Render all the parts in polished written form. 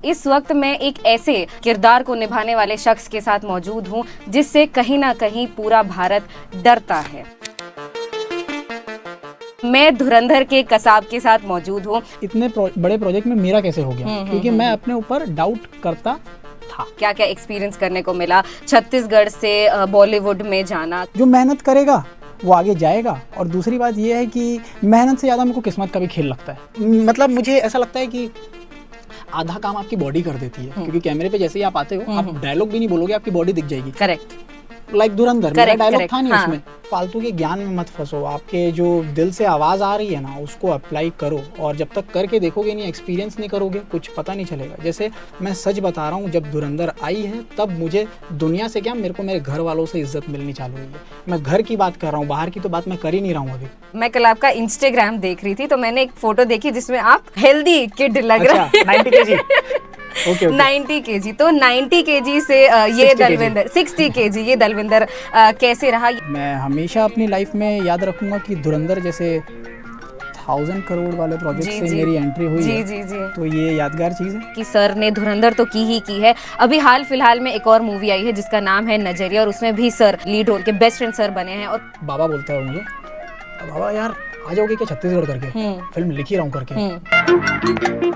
इस वक्त मैं एक ऐसे किरदार को निभाने वाले शख्स के साथ मौजूद हूँ जिससे कहीं ना कहीं पूरा भारत डरता है। मैं धुरंधर के कसाब के साथ मौजूद हूँ। इतने बड़े प्रोजेक्ट में मेरा कैसे हो गया, क्योंकि मैं अपने ऊपर डाउट करता था। क्या क्या एक्सपीरियंस करने को मिला छत्तीसगढ़ से बॉलीवुड में जाना। जो मेहनत करेगा वो आगे जाएगा, और दूसरी बात ये है कि मेहनत से ज़्यादा मेरे को किस्मत का भी खेल लगता है। मतलब मुझे ऐसा लगता है कि आधा काम आपकी बॉडी कर देती है, क्योंकि कैमरे पे जैसे ही आप आते हो आप डायलॉग भी नहीं बोलोगे, आपकी बॉडी दिख जाएगी। करेक्ट। लाइक धुरंधर मेरा डायलॉग था नहीं। हाँ। उसमें फालतू के ज्ञान में मत फंसो, आपके जो दिल से आवाज़ आ रही है ना उसको अप्लाई करो, और जब तक करके देखोगे नहीं, एक्सपीरियंस नहीं करोगे, कुछ पता नहीं चलेगा। जैसे मैं सच बता रहा हूँ, जब धुरंधर आई है तब मुझे दुनिया से क्या, मेरे को मेरे घर वालों से इज्जत मिलनी चालू हुई है। मैं घर की बात कर रहा हूँ, बाहर की तो बात मैं कर ही नहीं रहा हूँ अभी। मैं कल आपका इंस्टाग्राम देख रही थी तो मैंने एक फोटो देखी जिसमें आप हेल्दी किड लग रहे हैं। 90 kg। Okay 90 kg। तो 90 kg से ये दलविंदर 60 kg ये दलविंदर कैसे रहा? मैं हमेशा अपनी लाइफ में याद रखूंगा कि धुरंधर जैसे 1000 करोड़ वाले प्रोजेक्ट से मेरी एंट्री हुई है। जी। तो ये यादगार चीज़ है कि सर ने धुरंधर तो की ही की है। अभी हाल फिलहाल में एक और मूवी आई है जिसका नाम है नजरिया, और उसमें भी सर लीड रोल के बेस्ट फ्रेंड सर बने हैं। और बाबा बोलता है मुझे, बाबा यार आ जाओगे क्या छत्तीसगढ़ करके, फिल्म लिख ही रहा हूँ करके।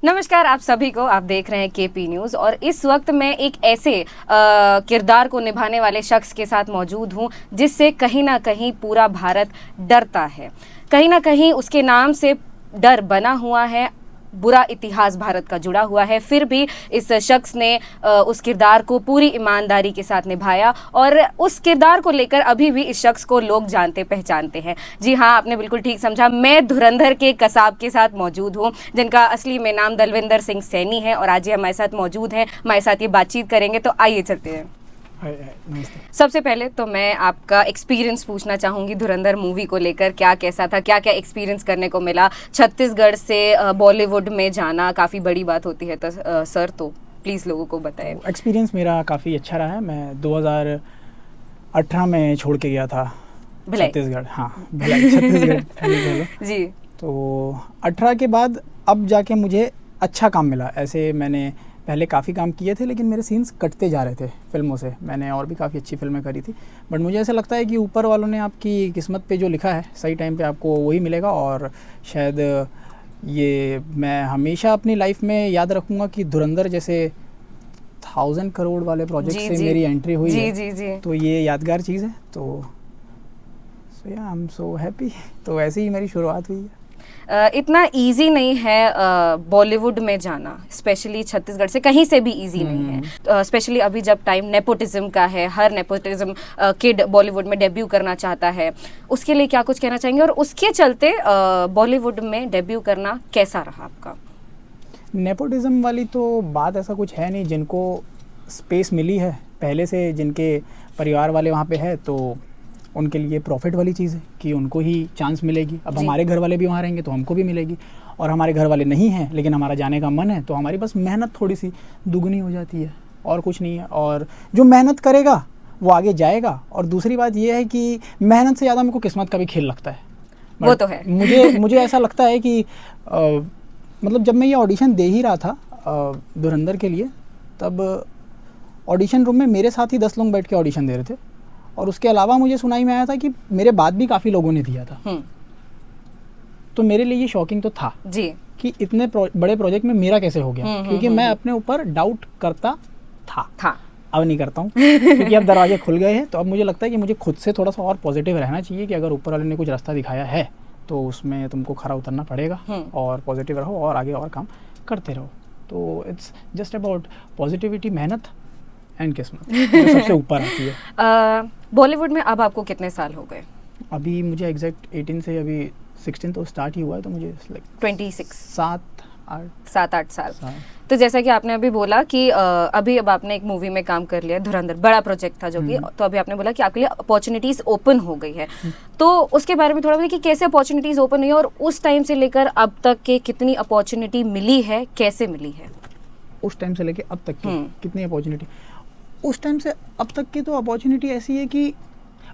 नमस्कार आप सभी को, आप देख रहे हैं केपी न्यूज़, और इस वक्त मैं एक ऐसे किरदार को निभाने वाले शख्स के साथ मौजूद हूं जिससे कहीं ना कहीं पूरा भारत डरता है। कहीं ना कहीं उसके नाम से डर बना हुआ है, बुरा इतिहास भारत का जुड़ा हुआ है, फिर भी इस शख्स ने उस किरदार को पूरी ईमानदारी के साथ निभाया, और उस किरदार को लेकर अभी भी इस शख्स को लोग जानते पहचानते हैं। जी हाँ, आपने बिल्कुल ठीक समझा, मैं धुरंधर के कसाब के साथ मौजूद हूँ जिनका असली में नाम दलविंदर सिंह सैनी है, और आज ये हमारे साथ मौजूद हैं, हमारे साथ ये बातचीत करेंगे। तो आइए चलते हैं। सबसे पहले तो मैं आपका एक्सपीरियंस पूछना चाहूँगी धुरंधर मूवी को लेकर, क्या कैसा था, क्या क्या एक्सपीरियंस करने को मिला? छत्तीसगढ़ से बॉलीवुड में जाना काफ़ी बड़ी बात होती है, तो सर तो प्लीज़ लोगों को बताएं। एक्सपीरियंस मेरा काफ़ी अच्छा रहा है। मैं 2018 में छोड़ के गया था छत्तीसगढ़। हाँ छत्तीसगढ़ जी। तो 18 के बाद अब जाके मुझे अच्छा काम मिला। ऐसे मैंने पहले काफ़ी काम किए थे, लेकिन मेरे सीन्स कटते जा रहे थे फिल्मों से। मैंने और भी काफ़ी अच्छी फिल्में करी थी, बट मुझे ऐसा लगता है कि ऊपर वालों ने आपकी किस्मत पे जो लिखा है सही टाइम पे आपको वही मिलेगा। और शायद ये मैं हमेशा अपनी लाइफ में याद रखूँगा कि धुरंधर जैसे 1000 करोड़ वाले प्रोजेक्ट से मेरी एंट्री हुई है। तो ये यादगार चीज़ है। तो आई एम सो हैप्पी। तो ऐसे ही मेरी शुरुआत हुई है। इतना इजी नहीं है बॉलीवुड में जाना, स्पेशली छत्तीसगढ़ से, कहीं से भी इजी नहीं है। स्पेशली अभी जब टाइम नेपोटिज्म का है, हर नेपोटिज्म किड बॉलीवुड में डेब्यू करना चाहता है, उसके लिए क्या कुछ कहना चाहेंगे? और उसके चलते बॉलीवुड में डेब्यू करना कैसा रहा आपका? नेपोटिज्म वाली तो बात ऐसा कुछ है नहीं। जिनको स्पेस मिली है पहले से, जिनके परिवार वाले वहाँ पे है, तो उनके लिए प्रॉफिट वाली चीज़ है कि उनको ही चांस मिलेगी। अब हमारे घर वाले भी वहाँ रहेंगे तो हमको भी मिलेगी, और हमारे घर वाले नहीं हैं लेकिन हमारा जाने का मन है, तो हमारी बस मेहनत थोड़ी सी दुगनी हो जाती है, और कुछ नहीं है। और जो मेहनत करेगा वो आगे जाएगा, और दूसरी बात ये है कि मेहनत से ज़्यादा मेरे को किस्मत का भी खेल लगता है। वो तो है। मुझे ऐसा लगता है कि मतलब जब मैं ये ऑडिशन दे ही रहा था धुरंधर के लिए, तब ऑडिशन रूम में मेरे साथ ही 10 लोग बैठ के ऑडिशन दे रहे थे, और उसके अलावा मुझे सुनाई में आया था कि मेरे बाद भी काफ़ी लोगों ने दिया था। तो मेरे लिए ये शॉकिंग तो था जी कि इतने बड़े प्रोजेक्ट में मेरा कैसे हो गया, क्योंकि मैं अपने ऊपर डाउट करता था। अब नहीं करता हूँ क्योंकि अब दरवाजे खुल गए हैं। तो अब मुझे लगता है कि मुझे खुद से थोड़ा सा और पॉजिटिव रहना चाहिए कि अगर ऊपर वाले ने कुछ रास्ता दिखाया है तो उसमें तुमको खरा उतरना पड़ेगा, और पॉजिटिव रहो और आगे और काम करते रहो। तो इट्स जस्ट अबाउट पॉजिटिविटी, मेहनत एंड किस्मत जो सबसे ऊपर आती है। बॉलीवुड में अब आपको कितने साल हो गए? अभी मुझे एग्जैक्ट 18 से अभी 16 तो स्टार्ट ही हुआ है, तो मुझे लाइक 26 7-8 साल। तो जैसा कि आपने अभी बोला कि अभी अब आपने एक मूवी में काम कर लिया, धुरंधर बड़ा प्रोजेक्ट था जो कि, तो अभी आपने बोला कि आपके लिए अपॉर्चुनिटीज ओपन हो गई है, तो उसके बारे में थोड़ा बताइए कि कैसे अपॉर्चुनिटीज ओपन हुई है, और उस टाइम से लेकर अब तक के कितनी अपॉर्चुनिटी मिली है, कैसे मिली है? उस टाइम से लेकर अब तक की कितनी अपॉर्चुनिटी? उस टाइम से अब तक की तो अपॉर्चुनिटी ऐसी है कि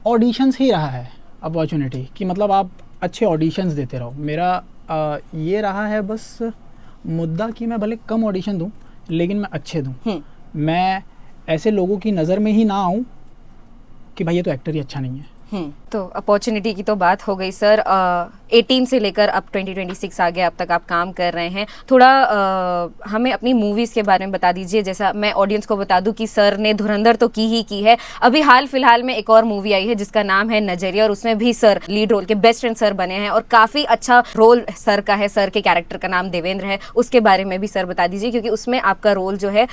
ऑडिशंस ही रहा है अपॉर्चुनिटी, कि मतलब आप अच्छे ऑडिशंस देते रहो। मेरा ये रहा है बस मुद्दा कि मैं भले कम ऑडिशन दूं, लेकिन मैं अच्छे दूँ। मैं ऐसे लोगों की नज़र में ही ना आऊँ कि भाई ये तो एक्टर ही अच्छा नहीं है। तो अपॉर्चुनिटी की तो बात हो गई सर। 18 से लेकर अब 2026 आ गया, अब तक आप काम कर रहे हैं। थोड़ा हमें अपनी मूवीज़ के बारे में बता दीजिए। जैसा मैं ऑडियंस को बता दूं कि सर ने धुरंधर तो की ही की है, अभी हाल फिलहाल में एक और मूवी आई है जिसका नाम है नजरिया, और उसमें भी सर लीड रोल के बेस्ट फ्रेंड सर बने हैं और काफ़ी अच्छा रोल सर का है। सर के कैरेक्टर का नाम देवेंद्र है, उसके बारे में भी सर बता दीजिए, क्योंकि उसमें आपका रोल जो है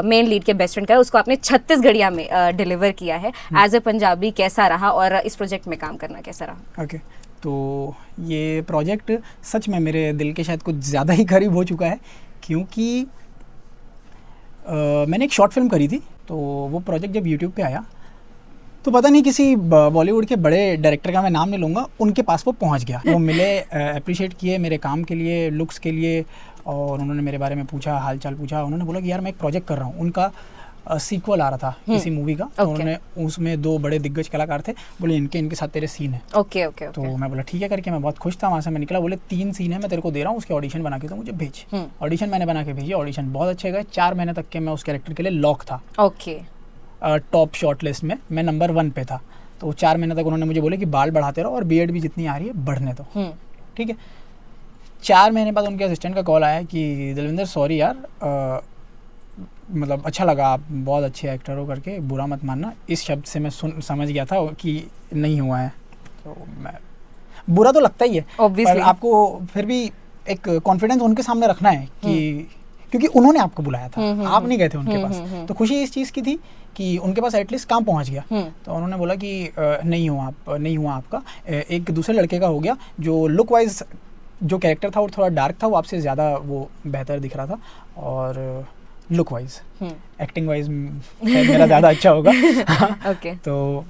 मेन लीड के बेस्ट फ्रेंड का है, उसको आपने छत्तीसगढ़िया में डिलीवर किया है। एज ए पंजाबी कैसा रहा और इस प्रोजेक्ट में काम करना कैसा रहा? ओके, तो ये प्रोजेक्ट सच में मेरे दिल के शायद कुछ ज़्यादा ही करीब हो चुका है, क्योंकि मैंने एक शॉर्ट फिल्म करी थी। तो वो प्रोजेक्ट जब यूट्यूब पे आया तो पता नहीं किसी बॉलीवुड के बड़े डायरेक्टर का मैं नाम नहीं लूँगा, उनके पास वो पहुँच गया। वो मिले, अप्रिशिएट किए मेरे काम के लिए, लुक्स के लिए, और उन्होंने मेरे बारे में पूछा, हाल चाल पूछा। उन्होंने बोला कि यार मैं एक प्रोजेक्ट कर रहा हूँ। उनका सीक्वल आ रहा था किसी मूवी का, तो उन्होंने उसमें 2 बड़े दिग्गज कलाकार थे, बोले इनके साथ तेरे सीन है। Okay okay. तो मैं बोला ठीक है करके, मैं बहुत खुश था। वहाँ से मैं निकला, बोले 3 सीन है मैं तेरे को दे रहा हूँ, उसके ऑडिशन बना के तो मुझे भेज। ऑडिशन मैंने बना के भेजी, ऑडिशन बहुत अच्छे गए। 4 महीने तक के मैं उस कैरेक्टर के लिए लॉक था। ओके। टॉप शॉर्ट लिस्ट में मैं नंबर 1 पे था। तो 4 महीने तक उन्होंने मुझे बोले कि बाल बढ़ाते रहो और बीएड भी जितनी आ रही है बढ़ने दो। ठीक है। 4 महीने बाद उनके असिस्टेंट का कॉल आया कि दलविंदर सॉरी यार, मतलब अच्छा लगा, आप बहुत अच्छे एक्टर हो करके, बुरा मत मानना। इस शब्द से मैं समझ गया था कि नहीं हुआ है। तो मैं बुरा तो लगता ही है, पर आपको फिर भी एक कॉन्फिडेंस उनके सामने रखना है कि क्योंकि उन्होंने आपको बुलाया था, आप नहीं गए थे उनके पास। तो खुशी इस चीज़ की थी कि उनके पास एटलीस्ट काम पहुंच गया। तो उन्होंने बोला कि नहीं हुआ आपका, एक दूसरे लड़के का हो गया जो लुक वाइज जो कैरेक्टर था वो थोड़ा डार्क था, वो आपसे ज़्यादा वो बेहतर दिख रहा था, और लुक वाइज, एक्टिंग वाइज मेरा ज़्यादा अच्छा होगा। ओके। तो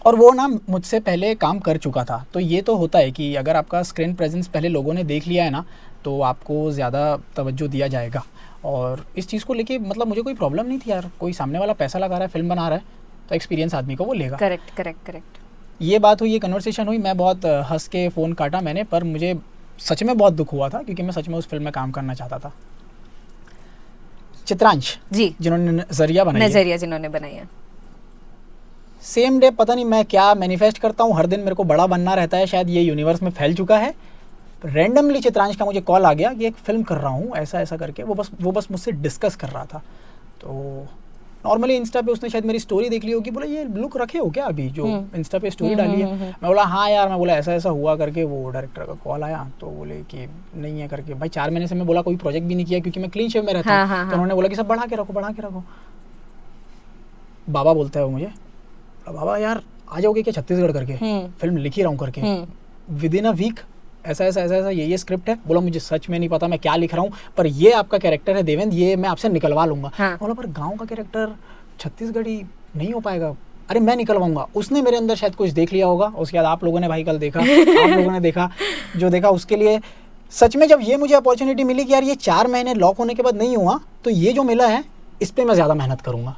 और वो ना मुझसे पहले काम कर चुका था। तो ये तो होता है कि अगर आपका स्क्रीन प्रेजेंस पहले लोगों ने देख लिया है ना, तो आपको ज़्यादा तवज्जो दिया जाएगा। और इस चीज़ को लेके मतलब मुझे कोई प्रॉब्लम नहीं थी यार, कोई सामने वाला पैसा लगा रहा है, फिल्म बना रहा है, तो एक्सपीरियंस आदमी को वो लेगा। करेक्ट। ये बात हुई, ये कन्वर्सेशन हुई, मैं बहुत हंस के फ़ोन काटा मैंने, पर मुझे सच में बहुत दुख हुआ था क्योंकि मैं सच में उस फिल्म में काम करना चाहता था। चित्रांश जी, जिन्होंने नजरिया जिन्होंने बनाई है, सेम डे पता नहीं मैं क्या मैनिफेस्ट करता हूँ, हर दिन मेरे को बड़ा बनना रहता है, शायद ये यूनिवर्स में फैल चुका है। रैंडमली चित्रांश का मुझे कॉल आ गया कि एक फ़िल्म कर रहा हूँ ऐसा ऐसा करके। वो बस मुझसे डिस्कस कर रहा था। तो नॉर्मली इंस्टा पे उसने शायद मेरी स्टोरी देख ली होगी, बोला ये लुक रखे हो क्या अभी जो इंस्टा पे स्टोरी डाली है। मैं बोला हाँ यार, मैं बोला ऐसा ऐसा हुआ करके। वो डायरेक्टर का कॉल आया तो बोले कि नहीं है करके। भाई 4 महीने से मैं बोला कोई प्रोजेक्ट भी नहीं किया क्योंकि मैं क्लीन शेव में रहता हूँ। तो उन्होंने बोला कि सब बढ़ा के रखो। बाबा बोलता है वो मुझे, बाबा यार आ जाओगे क्या छत्तीसगढ़ करके, फिल्म लिख ही रहा हूँ करके, विद इन अ वीक ऐसा ये स्क्रिप्ट है। बोला मुझे सच में नहीं पता मैं क्या लिख रहा हूँ, पर ये आपका कैरेक्टर है देवेंद्र, ये मैं आपसे निकलवा लूंगा। बोला पर गांव का कैरेक्टर छत्तीसगढ़ी नहीं हो पाएगा। अरे मैं निकलवाऊंगा। उसने मेरे अंदर शायद कुछ देख लिया होगा। उसके बाद आप लोगों ने भाई कल देखा, आप लोगों ने देखा, जो देखा उसके लिए सच में जब ये मुझे अपॉर्चुनिटी मिली कि यार ये 4 महीने लॉक होने के बाद नहीं हुआ, तो ये जो मिला है इस पर मैं ज़्यादा मेहनत करूँगा।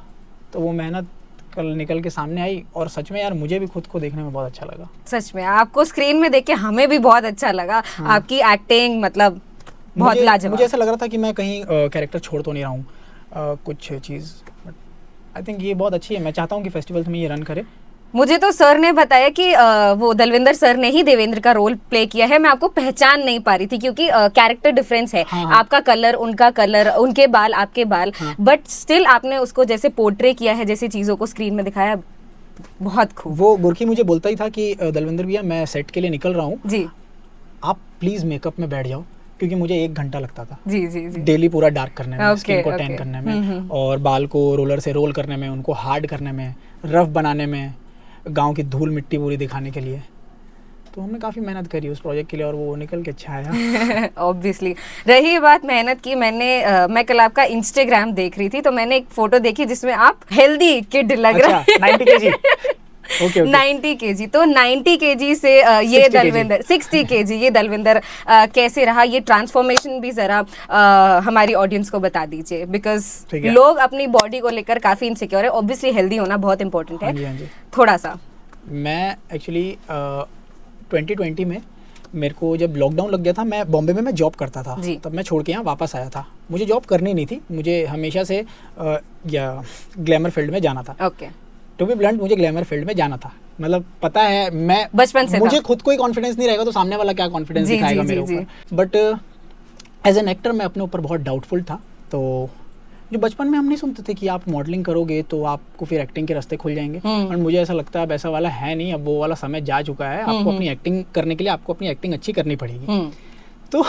तो वो मेहनत कल निकल के सामने आई और सच में यार मुझे भी खुद को देखने में बहुत अच्छा लगा। सच में आपको स्क्रीन में देख के हमें भी बहुत अच्छा लगा। आपकी एक्टिंग मतलब बहुत लाजवाब। मुझे ऐसा लग रहा था कि मैं कहीं कैरेक्टर छोड़ तो नहीं रहा हूँ कुछ चीज़। बट आई थिंक ये बहुत अच्छी है। मैं चाहता हूँ कि फेस्टिवल्स में ये रन करे। मुझे तो सर ने बताया कि वो दलविंदर सर ने ही देवेंद्र का रोल प्ले किया है। मैं आपको पहचान नहीं पा रही थी क्योंकि कैरेक्टर डिफरेंस है। आपका कलर, उनका कलर, उनके बाल, आपके बाल, बट स्टिल आपने उसको जैसे पोर्ट्रे किया है, जैसे चीजों को स्क्रीन में दिखाया, बहुत खूब। वो गुरकी मुझे बोलता ही था कि दलविंदर भैया मैं सेट के लिए निकल रहा हूँ जी, आप प्लीज मेकअप में बैठ जाओ, क्योंकि मुझे 1 घंटा लगता था जी डेली पूरा डार्क करने में, स्किन को टैन करने में, और बाल को रोलर से रोल करने में, उनको हार्ड करने में, रफ बनाने में, गांव की धूल मिट्टी पूरी दिखाने के लिए। तो हमने काफ़ी मेहनत करी उस प्रोजेक्ट के लिए और वो निकल के अच्छा आया। ऑब्वियसली। रही बात मेहनत की, मैं कल आपका इंस्टाग्राम देख रही थी तो मैंने एक फोटो देखी जिसमें आप हेल्दी किड लग रहे हैं। 90 केजी। Okay. 90 केजी। तो 90 केजी से ये दलविंदर 60 केजी ये दलविंदर कैसे रहा, ये ट्रांसफॉर्मेशन भी जरा हमारी ऑडियंस को बता दीजिए, बिकॉज लोग अपनी बॉडी को लेकर काफी इनसिक्योर है। ऑब्वियसली हेल्दी होना बहुत इंपॉर्टेंट है। हाँ जी। थोड़ा सा मैं एक्चुअली 2020 में मेरे को जब लॉकडाउन लग गया था, मैं बॉम्बे में मैं जॉब करता था, जी। तब मैं छोड़ के यहाँ वापस आया था। मुझे जॉब करनी नहीं थी, मुझे हमेशा से या ग्लैमर फील्ड में जाना था। ओके, टू बी ब्लंट, मुझे ग्लैमर फील्ड में जाना था। मतलब पता है, मैं बचपन से मुझे था। खुद कोई कॉन्फिडेंस नहीं रहेगा तो सामने वाला क्या कॉन्फिडेंस जी, दिखाएगा जी, मेरे जी, ऊपर। बट एज एन एक्टर मैं अपने ऊपर बहुत डाउटफुल था। तो जो बचपन में हम नहीं सुनते थे कि आप मॉडलिंग करोगे तो आपको फिर एक्टिंग के रास्ते खुल जाएंगे, और मुझे ऐसा लगता है अब ऐसा वाला है नहीं, अब वो वाला समय जा चुका है। आपको अपनी एक्टिंग करने के लिए आपको अपनी एक्टिंग अच्छी करनी पड़ेगी। तो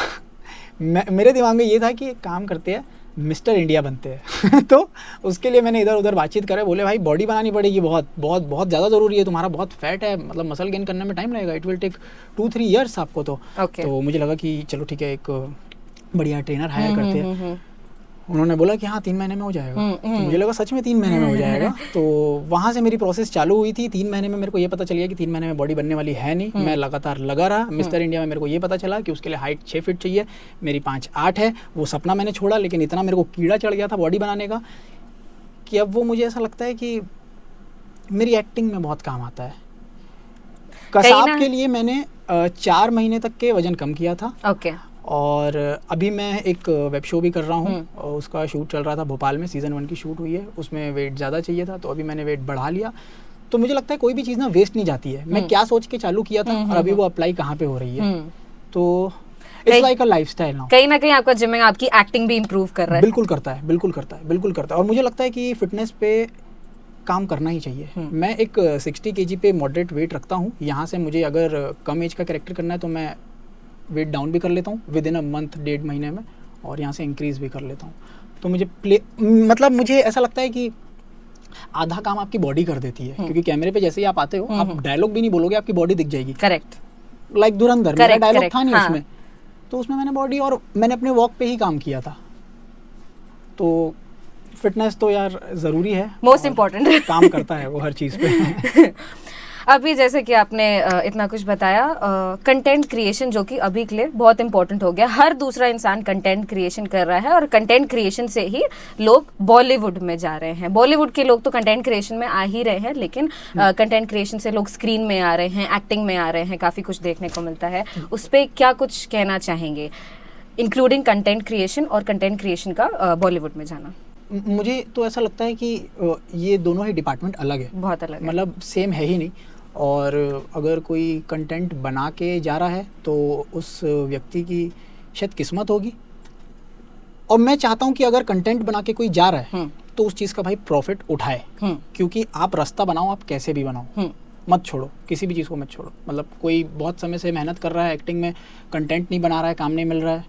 मेरे दिमाग में ये था कि एक काम करते हैं, मिस्टर इंडिया बनते हैं। तो उसके लिए मैंने इधर उधर बातचीत करे, बोले भाई बॉडी बनानी पड़ेगी, बहुत बहुत बहुत ज़्यादा ज़रूरी है, तुम्हारा बहुत फैट है, मतलब मसल गेन करने में टाइम लगेगा, इट विल टेक 2-3 ईयर्स आपको। तो तो मुझे लगा कि चलो ठीक है, एक बढ़िया ट्रेनर हायर करते हैं। उन्होंने बोला कि हाँ 3 महीने में हो जाएगा। तो मुझे लगा सच में 3 महीने में हो जाएगा। तो वहाँ से मेरी प्रोसेस चालू हुई थी। 3 महीने में मेरे को ये पता चल गया कि 3 महीने में बॉडी बनने वाली है नहीं। मैं लगातार लगा रहा। मिस्टर इंडिया में मेरे को ये पता चला कि उसके लिए हाइट 6 फीट चाहिए, मेरी 5'8" है। वो सपना मैंने छोड़ा, लेकिन इतना मेरे को कीड़ा चढ़ गया था बॉडी बनाने का कि अब वो मुझे ऐसा लगता है कि मेरी एक्टिंग में बहुत काम आता है। कसाब के लिए मैंने 4 महीने तक के वजन कम किया था। ओके। और अभी मैं एक वेब शो भी कर रहा हूँ, उसका शूट चल रहा था भोपाल में, सीज़न 1 की शूट हुई है, उसमें वेट ज़्यादा चाहिए था, तो अभी मैंने वेट बढ़ा लिया। तो मुझे लगता है कोई भी चीज़ ना वेस्ट नहीं जाती है। मैं क्या सोच के चालू किया था और अभी वो अप्लाई कहाँ पे हो रही है। तो it's like a lifestyle now. कहीं ना कहीं आपका जिमिंग आपकी एक्टिंग भी इम्प्रूव कर रहा है। बिल्कुल करता है, बिल्कुल करता है, बिल्कुल करता है। और मुझे लगता है कि फिटनेस पे काम करना ही चाहिए। मैं एक 60 kg पे मॉडरेट वेट रखता हूँ। यहाँ से मुझे अगर कम एज का कैरेक्टर करना है तो मैं वेट डाउन भी कर लेता हूँ विद इन अ मंथ, 1.5 महीने में, और यहाँ से इंक्रीज़ भी कर लेता हूँ। तो मुझे मतलब मुझे ऐसा लगता है कि आधा काम आपकी बॉडी कर देती है, क्योंकि कैमरे पे जैसे ही आप आते हो, आप डायलॉग भी नहीं बोलोगे, आपकी बॉडी दिख जाएगी। करेक्ट। लाइक धुरंधर, मेरा डायलॉग था नहीं उसमें, तो उसमें मैंने बॉडी और मैंने अपने वॉक पे ही काम किया था। तो फिटनेस तो यार ज़रूरी है, मोस्ट इम्पॉर्टेंट काम करता है वो हर चीज़ पे। अभी जैसे कि आपने इतना कुछ बताया, कंटेंट क्रिएशन जो कि अभी के लिए बहुत इंपॉर्टेंट हो गया। हर दूसरा इंसान कंटेंट क्रिएशन कर रहा है और कंटेंट क्रिएशन से ही लोग बॉलीवुड में जा रहे हैं। बॉलीवुड के लोग तो कंटेंट क्रिएशन में आ ही रहे हैं, लेकिन कंटेंट क्रिएशन से लोग स्क्रीन में आ रहे हैं, एक्टिंग में आ रहे हैं, काफ़ी कुछ देखने को मिलता है। उस पर क्या कुछ कहना चाहेंगे, इंक्लूडिंग कंटेंट क्रिएशन और कंटेंट क्रिएशन का बॉलीवुड में जाना? मुझे तो ऐसा लगता है कि ये दोनों ही डिपार्टमेंट अलग है, बहुत अलग है, मतलब सेम है ही नहीं। और अगर कोई कंटेंट बना के जा रहा है तो उस व्यक्ति की शायद किस्मत होगी। और मैं चाहता हूँ कि अगर कंटेंट बना के कोई जा रहा है तो उस चीज़ का भाई प्रॉफिट उठाए, क्योंकि आप रास्ता बनाओ, आप कैसे भी बनाओ, मत छोड़ो, किसी भी चीज़ को मत छोड़ो। मतलब कोई बहुत समय से मेहनत कर रहा है एक्टिंग में, कंटेंट नहीं बना रहा है, काम नहीं मिल रहा है,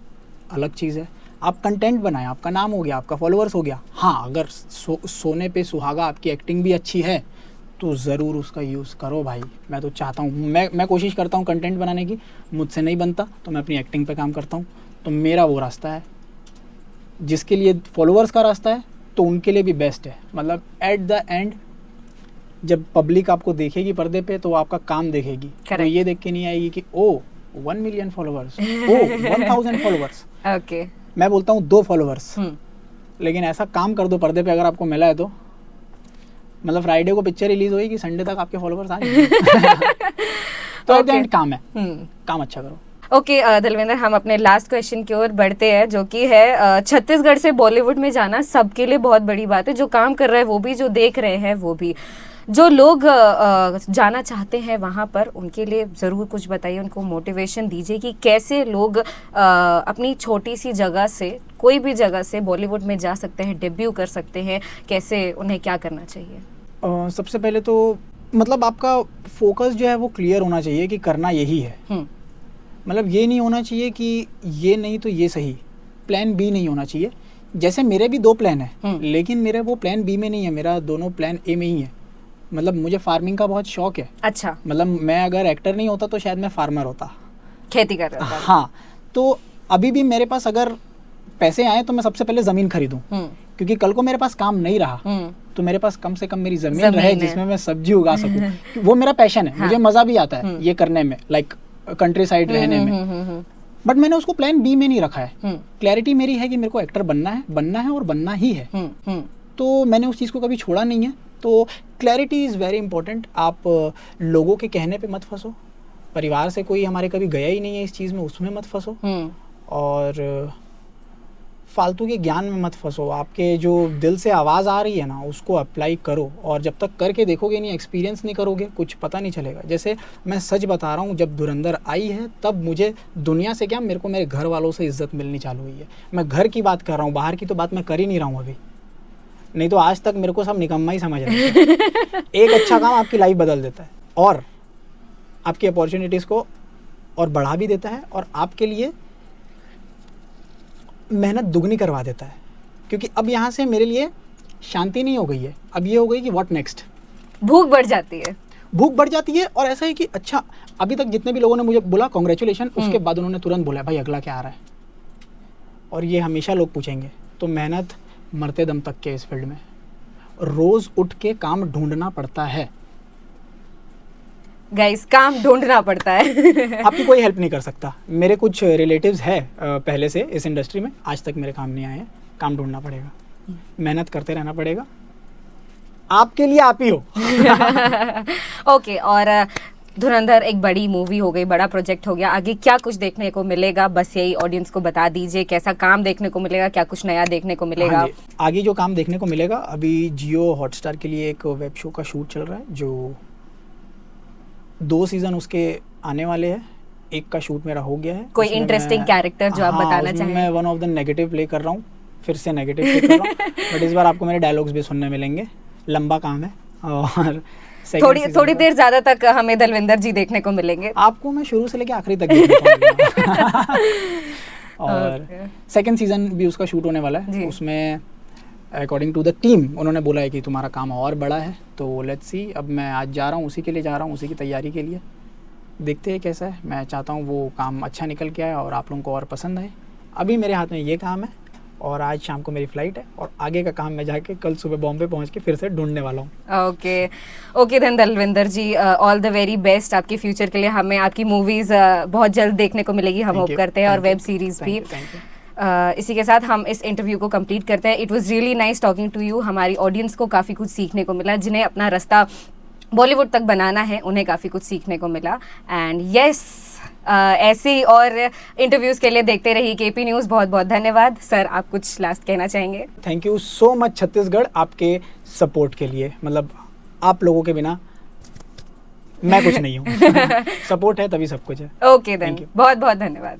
अलग चीज़ है। आप कंटेंट बनाएं, आपका नाम हो गया, आपका फॉलोअर्स हो गया। हाँ, अगर सोने पे सुहागा आपकी एक्टिंग भी अच्छी है तो ज़रूर उसका यूज़ करो भाई। मैं तो चाहता हूँ, मैं कोशिश करता हूँ कंटेंट बनाने की, मुझसे नहीं बनता तो मैं अपनी एक्टिंग पे काम करता हूँ। तो मेरा वो रास्ता है, जिसके लिए फॉलोअर्स का रास्ता है तो उनके लिए भी बेस्ट है। मतलब एट द एंड जब पब्लिक आपको देखेगी पर्दे पे तो आपका काम देखेगी, तो ये देख के नहीं आएगी कि ओ 1 मिलियन फॉलोअर्स, ओ 1000 फॉलोअर्स। ओके, मैं बोलता हूँ 2 फॉलोअर्स, लेकिन ऐसा काम कर दो पर्दे पे अगर आपको मिला है तो, मतलब फ्राइडे को पिक्चर रिलीज होगी कि संडे तक आपके फॉलोअर्स आ जाएंगे। तो एट द एंड काम है, काम अच्छा करो। ओके, दलविंदर, हम अपने लास्ट क्वेश्चन की ओर बढ़ते हैं, जो कि है छत्तीसगढ़ से बॉलीवुड में जाना सबके लिए बहुत बड़ी बात है। जो काम कर रहे हैं वो भी, जो देख रहे हैं वो भी। जो लोग जाना चाहते हैं वहाँ पर, उनके लिए ज़रूर कुछ बताइए, उनको मोटिवेशन दीजिए कि कैसे लोग अपनी छोटी सी जगह से, कोई भी जगह से बॉलीवुड में जा सकते हैं, डेब्यू कर सकते हैं, कैसे उन्हें क्या करना चाहिए? सबसे पहले तो मतलब आपका फोकस जो है वो क्लियर होना चाहिए कि करना यही है। मतलब ये नहीं होना चाहिए कि ये नहीं तो ये सही, प्लान बी नहीं होना चाहिए। जैसे मेरे भी 2 प्लान हैं, लेकिन मेरे वो प्लान बी में नहीं है, मेरा दोनों प्लान ए में ही है। मतलब मुझे फार्मिंग का बहुत शौक है। अच्छा। मतलब मैं अगर एक्टर नहीं होता तो शायद मैं फार्मर होता, खेती कर रहा था। हाँ, तो अभी भी मेरे पास अगर पैसे आए तो मैं सबसे पहले ज़मीन खरीदूं, क्योंकि कल को मेरे पास काम नहीं रहा तो मेरे पास कम से कम मेरी ज़मीन रहे जिसमें मैं सब्जी उगा सकूं। वो मेरा पैशन है, मुझे मज़ा भी आता है ये करने में, लाइक कंट्री साइड रहने में। बट मैंने उसको प्लान बी में नहीं रखा है। क्लैरिटी मेरी है कि मेरे को एक्टर बनना है और बनना ही है। तो मैंने उस चीज़ को कभी छोड़ा नहीं है। तो क्लैरिटी इज़ वेरी इंपॉर्टेंट। आप लोगों के कहने पे मत फंसो, परिवार से कोई हमारे कभी गया ही नहीं है इस चीज़ में, उसमें मत फंसो। और फालतू के ज्ञान में मत फंसो। आपके जो दिल से आवाज़ आ रही है ना, उसको अप्लाई करो, और जब तक करके देखोगे नहीं, एक्सपीरियंस नहीं करोगे, कुछ पता नहीं चलेगा। जैसे मैं सच बता रहा हूँ, जब धुरंधर आई है तब मुझे दुनिया से क्या, मेरे को मेरे घर वालों से इज्जत मिलनी चालू हुई है। मैं घर की बात कर रहा हूँ, बाहर की तो बात मैं कर ही नहीं रहा हूँ अभी, नहीं तो आज तक मेरे को सब निकम्मा ही समझ रहे थे। एक अच्छा काम आपकी लाइफ बदल देता है, और आपकी अपॉर्चुनिटीज़ को और बढ़ा भी देता है, और आपके लिए मेहनत दुगनी करवा देता है। क्योंकि अब यहाँ से मेरे लिए शांति नहीं हो गई है, अब ये हो गई कि व्हाट नेक्स्ट। भूख बढ़ जाती है, भूख बढ़ जाती है। और ऐसा है कि अच्छा, अभी तक जितने भी लोगों ने मुझे बोला कॉन्ग्रेचुलेशन, उसके बाद उन्होंने तुरंत बोला भाई अगला क्या आ रहा है। और ये हमेशा लोग पूछेंगे। तो मेहनत मरते दम तक के इस फील्ड में रोज़ उठ के काम ढूंढना पड़ता है। गाइस, काम ढूंढना पड़ता है। आपकी कोई हेल्प नहीं कर सकता। मेरे कुछ रिलेटिव्स है पहले से इस इंडस्ट्री में, आज तक मेरे काम नहीं आए हैं। काम ढूंढना पड़ेगा, मेहनत करते रहना पड़ेगा, आपके लिए आप ही हो। ओके, और धुरंधर एक बड़ी मूवी हो गई, बड़ा प्रोजेक्ट हो गया, आगे क्या कुछ देखने को मिलेगा, बस यही ऑडियंस को बता दीजिए। कैसा काम देखने को मिलेगा, क्या कुछ नया देखने को मिलेगा? हाँ जी, आगे जो काम देखने को मिलेगा, अभी जियो हॉटस्टार के लिए एक वेब शो का शूट चल रहा है, जो 2 सीज़न उसके आने वाले हैं। एक का शूट मेरा हो गया है। कोई इंटरेस्टिंग कैरेक्टर जो आप बताना चाहें? मैं one of the negative play कर रहा हूँ, फिर से नेगेटिव प्ले कर रहा हूँ। बट इस बार आपको मेरे डायलॉग्स भी सुनने मिलेंगे। लंबा काम है, और थोड़ी देर ज़्यादा तक हमें दलविंदर जी देखने को मिलेंगे। आपको मैं शुरू से लेकर आखिरी तक देखने को और सेकंड सीजन भी उसका शूट होने वाला है। उसमें अकॉर्डिंग टू द टीम उन्होंने बोला है कि तुम्हारा काम और बड़ा है, तो लेट्स सी। अब मैं आज जा रहा हूँ, उसी के लिए जा रहा हूँ, उसी की तैयारी के लिए। देखते हैं कैसा है। मैं चाहता हूँ वो काम अच्छा निकल के आए और आप लोगों को और पसंद आए। अभी मेरे हाथ में ये काम है, और आज शाम को मेरी फ़्लाइट है, और आगे का काम मैं जाके कल सुबह बॉम्बे पहुँच के फिर से ढूंढने वाला हूँ। Okay then Dalvinder ji, all the very best आपके फ्यूचर के लिए। हमें आपकी मूवीज़ बहुत जल्द देखने को मिलेगी, हम होप करते हैं, और वेब सीरीज़ भी। इसी के साथ हम इस इंटरव्यू को कंप्लीट करते हैं। It was really nice talking to you. हमारी ऑडियंस को काफ़ी कुछ सीखने को मिला, जिन्हें अपना रास्ता बॉलीवुड तक बनाना है, उन्हें काफ़ी कुछ सीखने को मिला। एंड यस, ऐसी और इंटरव्यूज़ के लिए देखते रहिए केपी न्यूज़। बहुत बहुत धन्यवाद सर, आप कुछ लास्ट कहना चाहेंगे? Thank you so much Chhattisgarh, आपके सपोर्ट के लिए। मतलब आप लोगों के बिना मैं कुछ नहीं हूँ। सपोर्ट है तभी सब कुछ है। ओके देन, बहुत बहुत धन्यवाद।